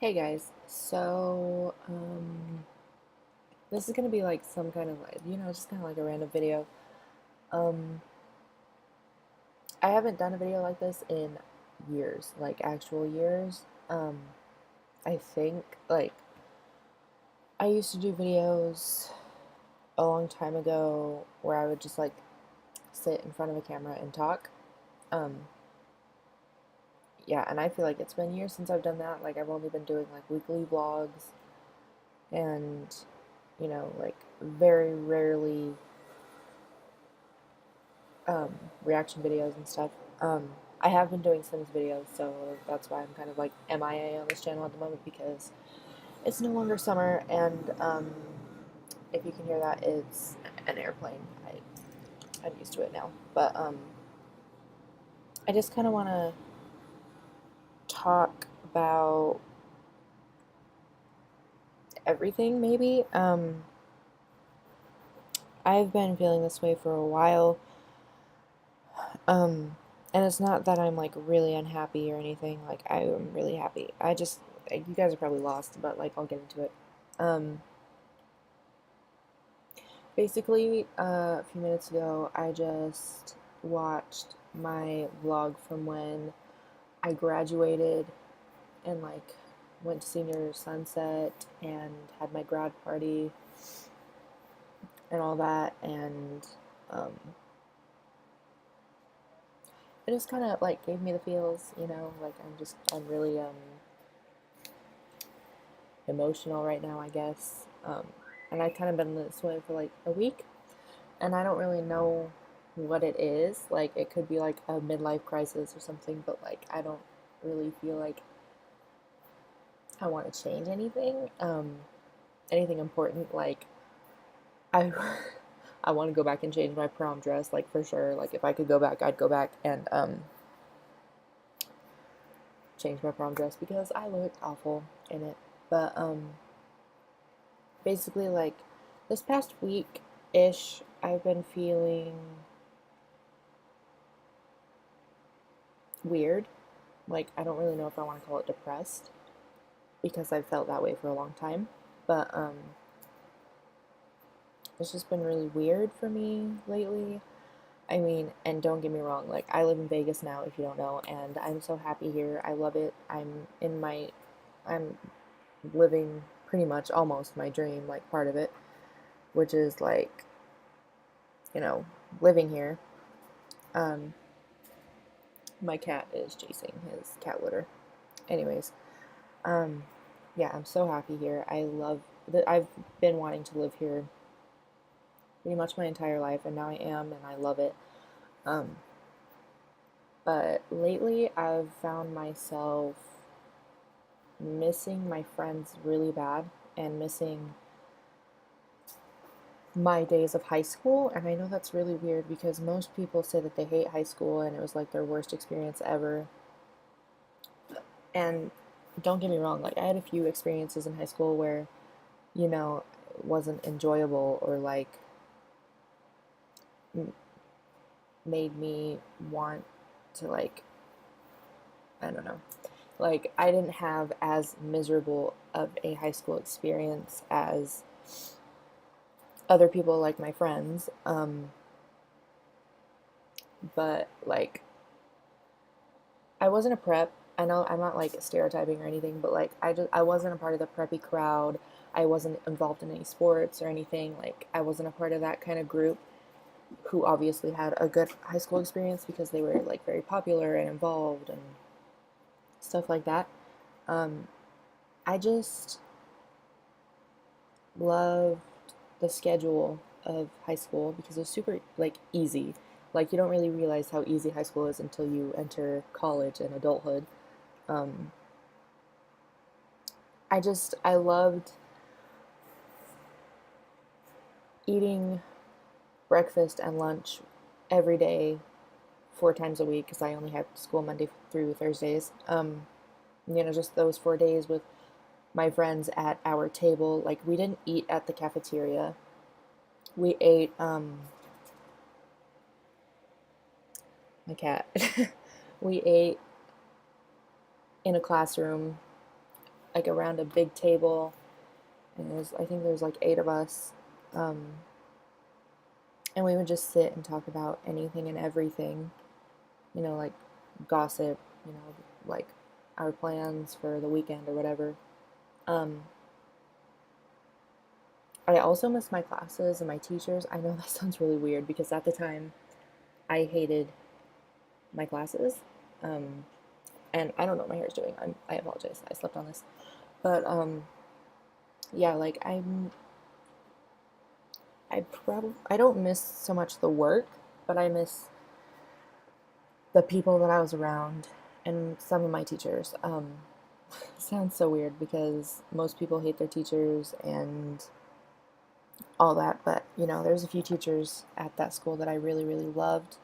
Hey guys, this is gonna be like some kind of like, just kind of like a random video. Um, I haven't done a video like this in years, like actual years. Um, I think like I used to do videos a long time ago where I would just like sit in front of a camera and talk. Um, yeah, and I feel like it's been years since I've done that. Like I've only been doing like weekly vlogs and like very rarely um, reaction videos and stuff. I have been doing Sims videos, so that's why I'm kind of like MIA on this channel at the moment because it's no longer summer, and if you can hear that, it's an airplane. I'm used to it now, but I just kind of want to talk about everything, maybe. I've been feeling this way for a while. And it's not that I'm like really unhappy or anything. Like I am really happy. You guys are probably lost, but like I'll get into it. Um, Basically, a few minutes ago, I just watched my vlog from when I graduated and like went to senior sunset and had my grad party and all that, and um, it just kind of like gave me the feels, like I'm really emotional right now, I guess. And I kind of been this way for like a week, and I don't really know what it is. Like, it could be like a midlife crisis or something, but like, I don't really feel like I want to change anything, anything important. Like, I, I want to go back and change my prom dress, like for sure. Like, if I could go back, I'd go back and change my prom dress because I looked awful in it. But basically, like this past week ish, I've been feeling weird. Like, I don't really know if I want to call it depressed because I've felt that way for a long time. But it's just been really weird for me lately. I mean, and don't get me wrong, like I live in Vegas now if you don't know, and I'm so happy here. I love it. I'm living pretty much almost my dream, like part of it, which is like, you know, living here. Um my cat is chasing his cat litter. Anyways, um yeah, I'm so happy here. I love that. I've been wanting to live here pretty much my entire life, and now I am, and I love it. Um, but lately, I've found myself missing my friends really bad and missing my days of high school. And I know that's really weird because most people say that they hate high school and it was like their worst experience ever. And don't get me wrong, like I had a few experiences in high school where, it wasn't enjoyable or like made me want to like, I don't know. Like I didn't have as miserable of a high school experience as other people, like my friends. But like I wasn't a prep. I know I'm not like stereotyping or anything, but like I wasn't a part of the preppy crowd. I wasn't involved in any sports or anything. Like I wasn't a part of that kind of group who obviously had a good high school experience because they were like very popular and involved and stuff like that. Um, I just loved the schedule of high school because it was super like easy. Like you don't really realize how easy high school is until you enter college and adulthood. Um, I loved eating breakfast and lunch every day, 4 times a week because I only had school Monday through Thursdays. Just those 4 days with my friends at our table. Like we didn't eat at the cafeteria. We ate my cat. We ate in a classroom like around a big table, and I think there's like 8 of us, um, and we would just sit and talk about anything and everything, like gossip, like our plans for the weekend or whatever. Um, I also miss my classes and my teachers. I know that sounds really weird because at the time I hated my classes. Um, and I don't know what my hair is doing. I apologize. I slept on this. But yeah, like I don't miss so much the work, but I miss the people that I was around and some of my teachers. Sounds so weird because most people hate their teachers and all that, but there's a few teachers at that school that I really, really loved.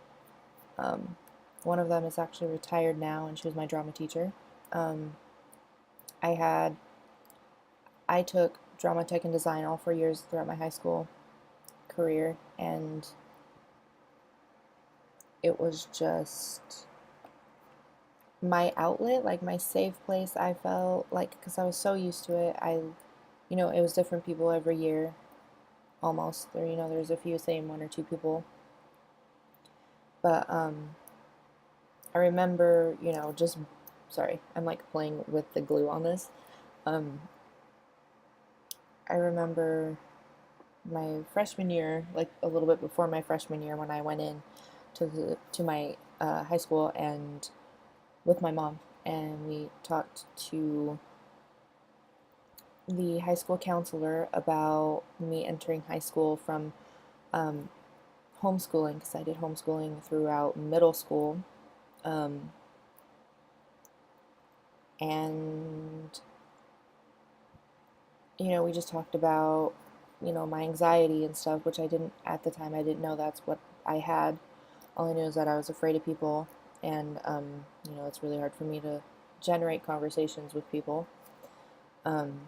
Um, One of them is actually retired now, and she was my drama teacher. Um, I had I took drama, tech, and design all 4 years throughout my high school career, and it was just my outlet, like my safe place. I felt like because I was so used to it. It was different people every year, almost. There's a few same one or two people, but I remember, just sorry, I'm like playing with the glue on this. Um, I remember my freshman year, like a little bit before my freshman year, when I went in to my high school and with my mom, and we talked to the high school counselor about me entering high school from um, homeschooling, because I did homeschooling throughout middle school, um, and we just talked about my anxiety and stuff, which I didn't at the time. I didn't know that's what I had. All I knew is that I was afraid of people, and it's really hard for me to generate conversations with people. Um,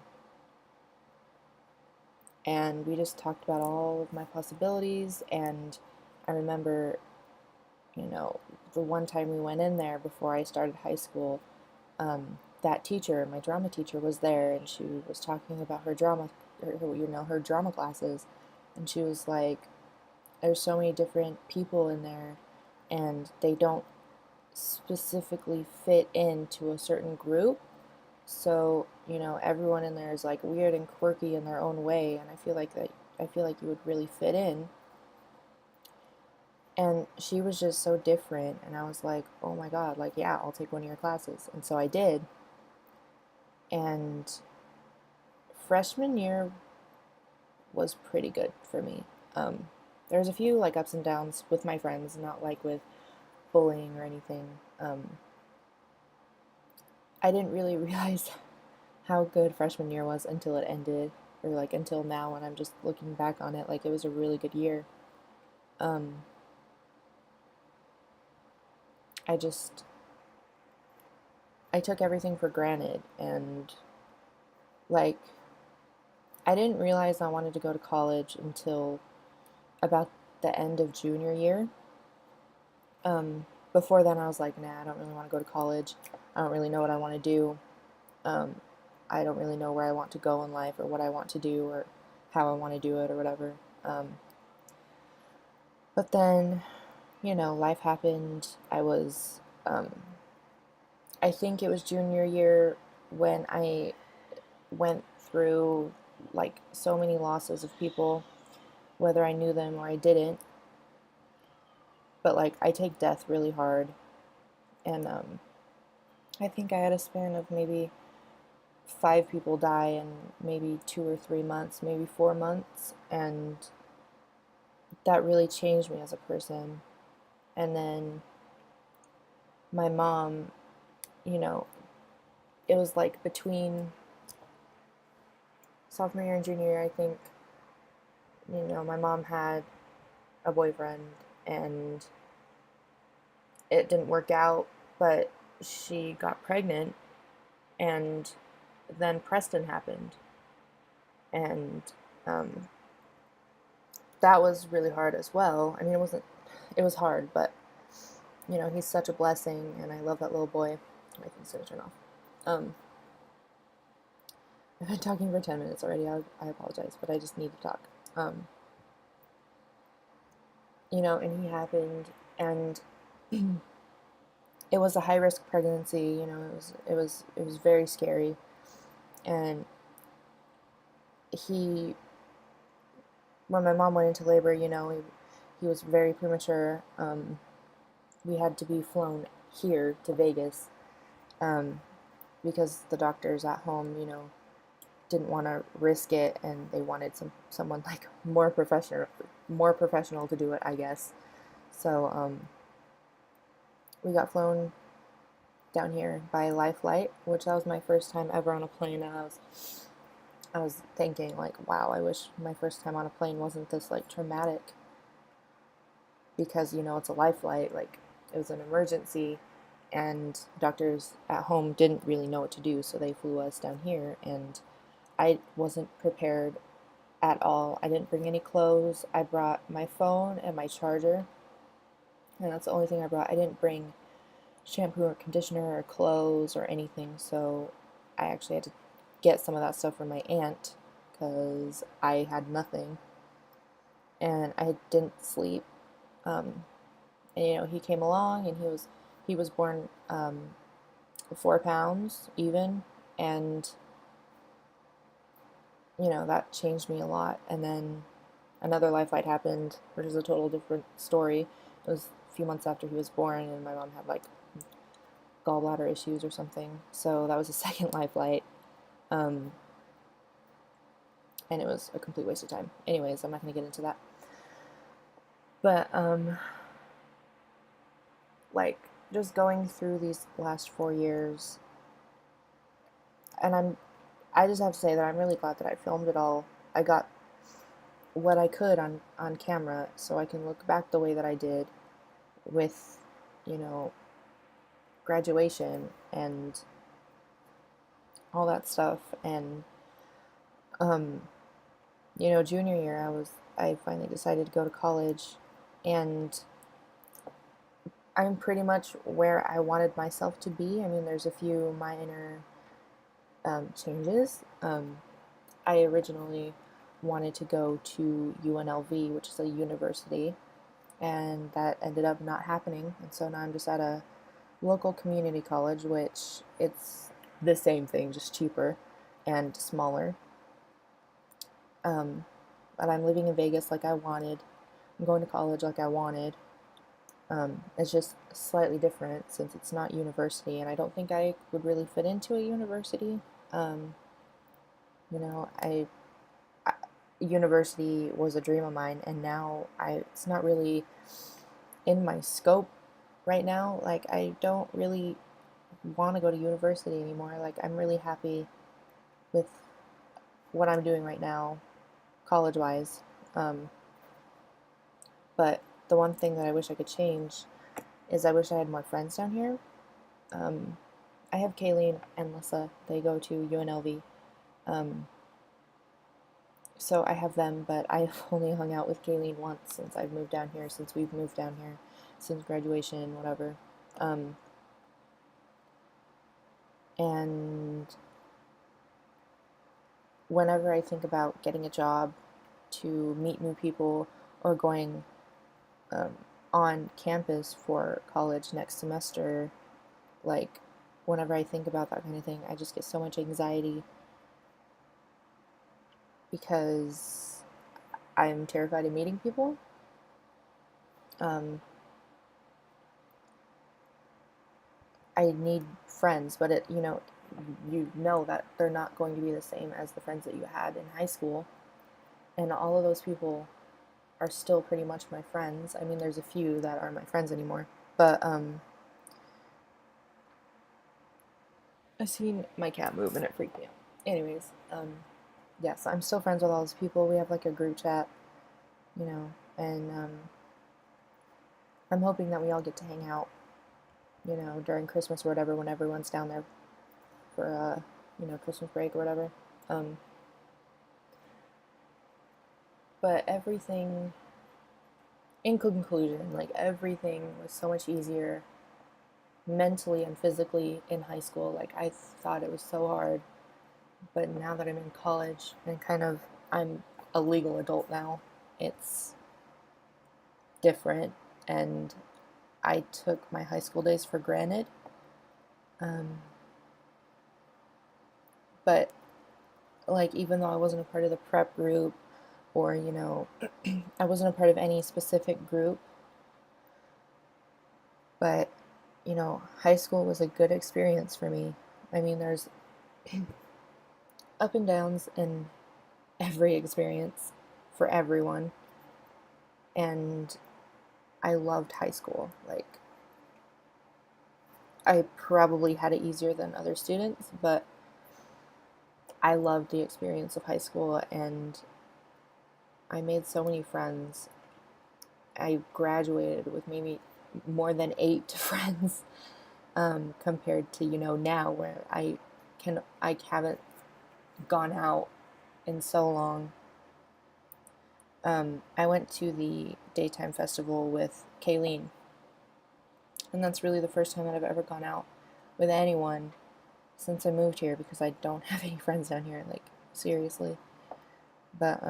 and we just talked about all of my possibilities, and I remember, the one time we went in there before I started high school, that teacher, my drama teacher, was there, and she was talking about her drama, her drama classes, and she was like, "There's so many different people in there, and they don't specifically fit into a certain group. So, everyone in there is like weird and quirky in their own way, and I feel like you would really fit in." And she was just so different, and I was like, "Oh my God, like yeah, I'll take one of your classes." And so I did. And freshman year was pretty good for me. There was a few like ups and downs with my friends, not like with bullying or anything. I didn't really realize how good freshman year was until it ended, or like until now when I'm just looking back on it, like it was a really good year. Um, I just I took everything for granted, and like I didn't realize I wanted to go to college until about the end of junior year. Before then, I was like, nah, I don't really want to go to college. I don't really know what I want to do. Um, I don't really know where I want to go in life, or what I want to do, or how I want to do it, or whatever. But then, life happened. I think it was junior year when I went through like so many losses of people, whether I knew them or I didn't. But like, I take death really hard, and I think I had a span of maybe 5 people die in maybe 2 or 3 months, maybe 4 months, and that really changed me as a person. And then my mom, you know, it was like between sophomore year and junior year, I think, my mom had a boyfriend, and it didn't work out, but she got pregnant, and then Preston happened. And um, that was really hard as well. I mean, it was hard, but, he's such a blessing, and I love that little boy. My thing's gonna turn off. Um, I've been talking for 10 minutes already. I apologize, but I just need to talk. Um, and he happened, and it was a high risk pregnancy. It was very scary, and he when my mom went into labor, he was very premature. We had to be flown here to Vegas, um, because the doctors at home, didn't want to risk it, and they wanted someone like more professional to do it, I guess. So we got flown down here by Life Flight, which that was my first time ever on a plane, and I was thinking like, wow, I wish my first time on a plane wasn't this like traumatic, because it's a Life Flight, like it was an emergency, and doctors at home didn't really know what to do, so they flew us down here, and I wasn't prepared at all. I didn't bring any clothes. I brought my phone and my charger, and that's the only thing I brought. I didn't bring shampoo or conditioner or clothes or anything, so I actually had to get some of that stuff from my aunt because I had nothing, and I didn't sleep. And he came along, and he was born 4 pounds even, and that changed me a lot. And then another life flight happened, which is a total different story. It was a few months after he was born, and my mom had like gallbladder issues or something. So that was a second life flight. And it was a complete waste of time. Anyways, I'm not going to get into that. But, like, just going through these last 4 years, and I just have to say that I'm really glad that I filmed it all. I got what I could on camera, so I can look back the way that I did with, graduation and all that stuff. And junior year, I finally decided to go to college, and I'm pretty much where I wanted myself to be. I mean, there's a few minor changes. I originally wanted to go to UNLV, which is a university, and that ended up not happening. And so now I'm just at a local community college, which it's the same thing, just cheaper and smaller. But I'm living in Vegas like I wanted. I'm going to college like I wanted. It's just slightly different since it's not university, and I don't think I would really fit into a university. Um, I university was a dream of mine, and now it's not really in my scope right now. Like, I don't really want to go to university anymore. Like, I'm really happy with what I'm doing right now, college wise. But the one thing that I wish I could change is I wish I had more friends down here. I have Kayleen and Alyssa. They go to UNLV. So I have them, but I've only hung out with Kayleen once since I've moved down here, since we've moved down here, since graduation, whatever. And whenever I think about getting a job, to meet new people, or going on campus for college next semester, like, whenever I think about that kind of thing, I just get so much anxiety because I'm terrified of meeting people. I need friends, but you know that they're not going to be the same as the friends that you had in high school, and all of those people are still pretty much my friends. I mean, there's a few that aren't my friends anymore, but I seen my cat move and it freaked me out. Anyways, yes, I'm still friends with all those people. We have like a group chat, and I'm hoping that we all get to hang out, during Christmas or whatever, when everyone's down there for Christmas break or whatever. But everything, in conclusion, like, everything was so much easier mentally and physically in high school. Like, I thought it was so hard, But now that I'm in college and I'm a legal adult now, it's different, and I took my high school days for granted. Um, but like, even though I wasn't a part of the prep group, or I wasn't a part of any specific group, but high school was a good experience for me. I mean, there's up and downs in every experience for everyone, and I loved high school. Like, I probably had it easier than other students, but I loved the experience of high school, and I made so many friends. I graduated with maybe more than 8 friends, compared to now, where I haven't gone out in so long. I went to the daytime festival with Kayleen, and that's really the first time that I've ever gone out with anyone since I moved here, because I don't have any friends down here, like, seriously. But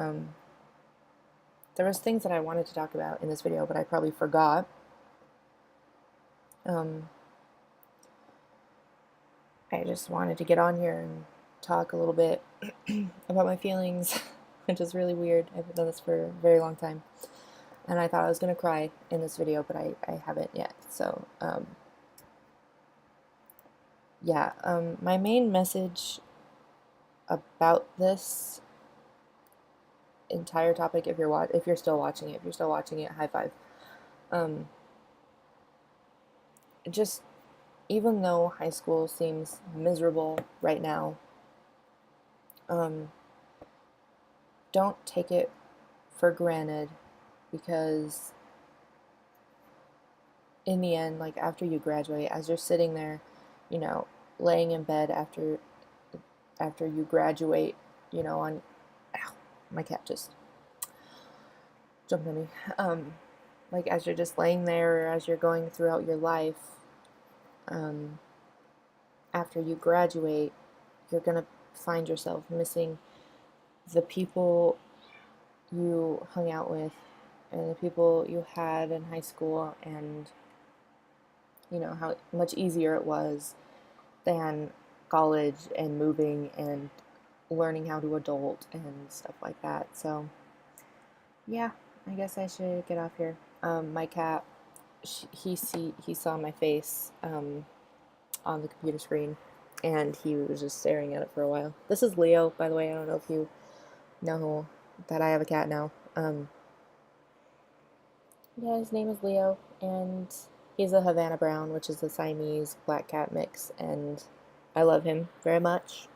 there was things that I wanted to talk about in this video, but I probably forgot. I just wanted to get on here and talk a little bit about my feelings, which is really weird. I haven't done this for a very long time, and I thought I was going to cry in this video, but I haven't yet. So, yeah, my main message about this entire topic, if you're still watching it, high five. Just, even though high school seems miserable right now, don't take it for granted, because in the end, like, after you graduate, as you're sitting there, laying in bed after you graduate, on, ow, my cat just jumped on me. Like, as you're just laying there, or as you're going throughout your life, after you graduate, you're gonna find yourself missing the people you hung out with, and the people you had in high school, and how much easier it was than college and moving and learning how to adult and stuff like that. So, yeah, I guess I should get off here. My cat, he saw my face on the computer screen, and he was just staring at it for a while. This is Leo, by the way. I don't know if you know that I have a cat now. Yeah, his name is Leo, and he's a Havana Brown, which is a Siamese black cat mix, and I love him very much.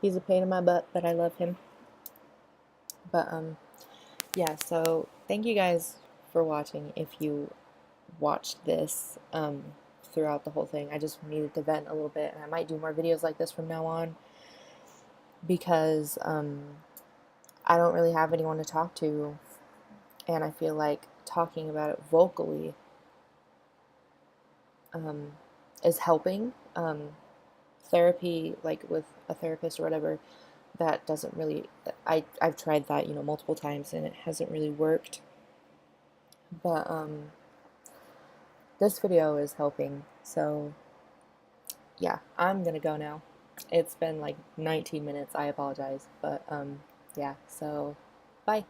He's a pain in my butt, but I love him. But, yeah, so thank you guys for watching. If you watched this, throughout the whole thing, I just needed to vent a little bit, and I might do more videos like this from now on, because, I don't really have anyone to talk to, and I feel like talking about it vocally, is helping. Therapy, like with a therapist or whatever, that doesn't really, I've tried that, multiple times, and it hasn't really worked. But, this video is helping, so, yeah, I'm gonna go now. It's been like 19 minutes, I apologize, but, yeah, so, bye.